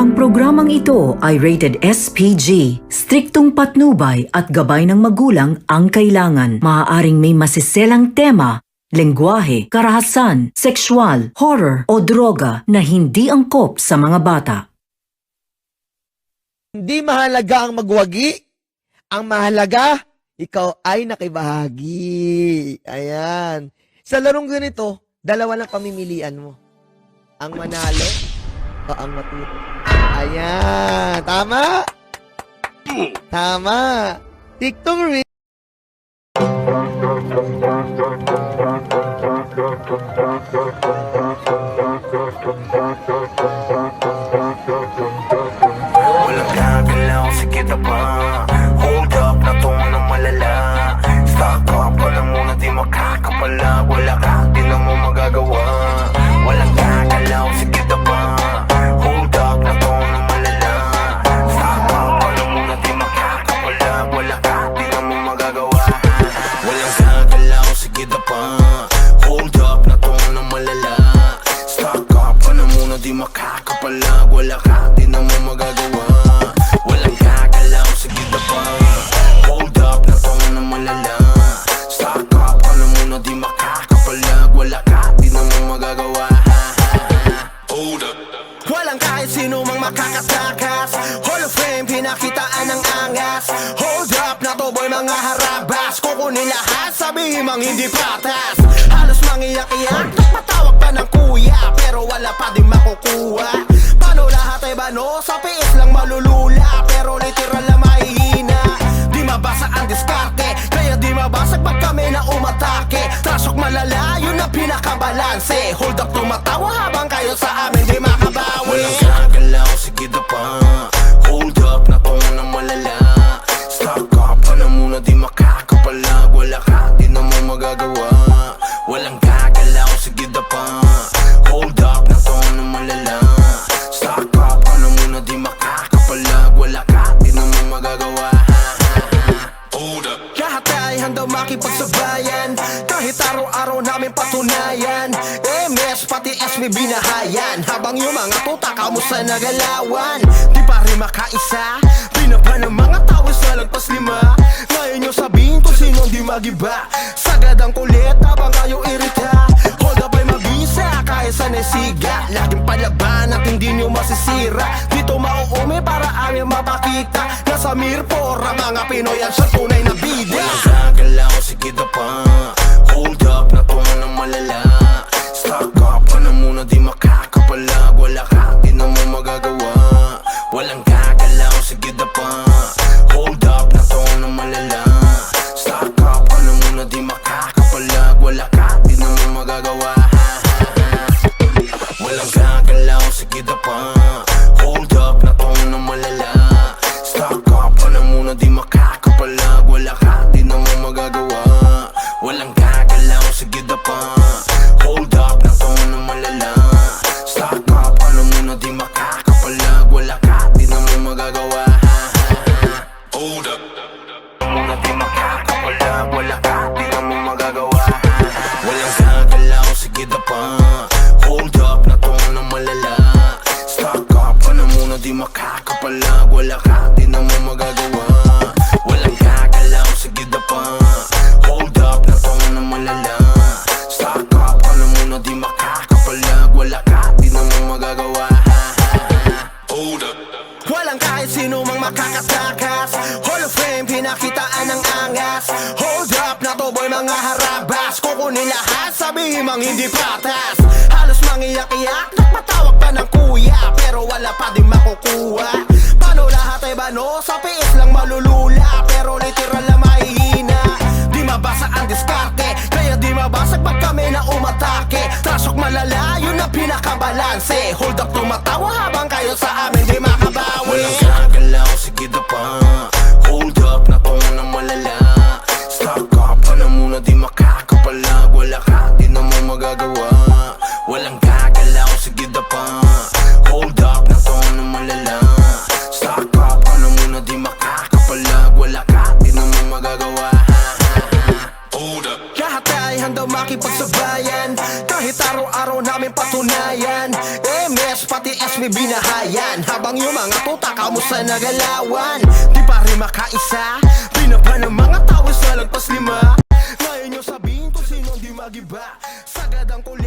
Ang programang ito ay rated SPG. Striktong patnubay at gabay ng magulang ang kailangan. Maaaring may masiselang tema, lengguwahe, karahasan, sexual, horror o droga na hindi angkop sa mga bata. Hindi mahalaga ang magwagi. Ang mahalaga, ikaw ay nakibahagi. Ayan. Sa larong ganito, dalawa lang pamimilian mo. Ang manalo o ang matuto. Ayan. Tama? Tama. TikTok rin. Walang gagalaw, sige na ba? Hold up, na to na malala. Stock up ka na muna, di makakapala. Wala ka, di na mo magagawa. Walang gagalaw, sige na ba? Hold up, na to na malala. Stock up ka na muna, di makakapala. Wala ka, di na mo magagawa. Walang gagalaw, sige na ba? Hold up, na to na malala. Stock up ka na muna, di makakapala. Wala ka, di na mo magagawa. Walang gagalaw, sige na ba? Hold up, na to na malala. Stock up ka na muna, di makakapalag. Wala ka, di na mo magagawa. Hold up. Walang kahit sino mang makakatakas. Hall of Fame, pinakitaan ng angas. Hold up na to boy, mga harabas. Kukunin lahat, sabihin mang hindi patas. Halos mangiyak-iyak, patawag pa ng kuya, pero wala pa din makukuha. Paano lahat ay bano? Sa piis lang malulula, pero literal na mahihina. Di mabasa ang diskarte, kaya di mabasag pag kami na umatake. Trasok malala, yun ang pinakabalanse. Hold up, tumatawa habang kayo sa amin di makabawi. Walang gagalaw, sige na pa. Hold up, na to na malala. Stock up ka na muna, di makakapalag. Wala ka, di na mo magagawa. Walang gagalaw, sige na pa. Hold up, na to na malala. Stock up ka na muna, di makakapalag. Wala ka, di na mo magagawa. Hold up. Lahat ay handang makipagsabayan, kahit araw-araw namin patunayan. MS pati SB binahayan, habang yung mga tuta kamusta nagalawan. Di pa rin makaisa, pinapa ng mga tao sa lagpas lima. Ngayon yung sabihin kung sino di magiba. Sagad ang kulit habang kayo irita. Hold up ay mabisa kahit sa nesiga. Laging palaban at hindi nyo masisira. Dito mauumi para amin mapakita. Nasa Mirpor ang mga Pinoy ang siya tunay na bida. Walang gagalaw, sige na pa. Hold up, na to na malala. Stock up ka na muna, di makakapalag. Wala ka, di na mo magagawa. Walang gagalaw, sige na pa. Hold up, na to na malala. Stock up ka na muna, di makakapalag. Wala ka, di na mo magagawa. Walang gagalaw, sige na pa. Hold up, na to na malala. Stock up ka na muna, di makakapalag. Wala ka, di na mo magagawa. Walang gagalaw, sige na pa. Hold up, na to na malala. Stock up ka na muna, di makakapalag. Wala ka, di na mo magagawa. Hold up. Muna di makakapalag. Wala ka, di na mo magagawa. Walang gagalaw, sige na pa. Hold up, na to na malala. Stock up ka na muna, di makakapalag. Wala ka, di na mo magagawa. Walang gagalaw, sige na pa. Hold up, na to na malala. Stock up ka na muna, di makakapalag. Wala ka, di na mo magagawa. Hold up. Walang kahit sino mang makakatakas. Hall of Fame, pinakitaan ng angas. Hold up na to boy, mga harabas. Kukunin lahat, sabihin mang hindi patas. Halos mangiyak-iyak, patawag pa ng kuya, pero wala pa din makukuha. Paano lahat ay bano? Sa piis lang malulula, pero literal na mahihina. Di mabasa ang diskarte, kaya di mabasag pag kami na umatake. Trasok malala, yun ang pinakabalanse. Hold up, tumatawa habang kayo sa amin di makabawi. Walang gagalaw, sige na pa. Hold up, na to na malala. Stock up ka na muna, di makakapalag. Wala ka, di na mo magagawa. Walang gagalaw, sige na pa. Hold up, na to na malala. Stock up ka na muna, di makakapalag. Wala ka, di na mo magagawa. Hold up. Lahat ay handang makipagsabayan, kahit araw-araw namin patunayan. MS pati pati SB binahayan. Habang yung mga tuta kamusta nagalawan. Di pa rin makaisa, pinapa ng mga tao sa lagpas 5. Ngayon yung sabihin kung sino di magiba. Sagad ang kulit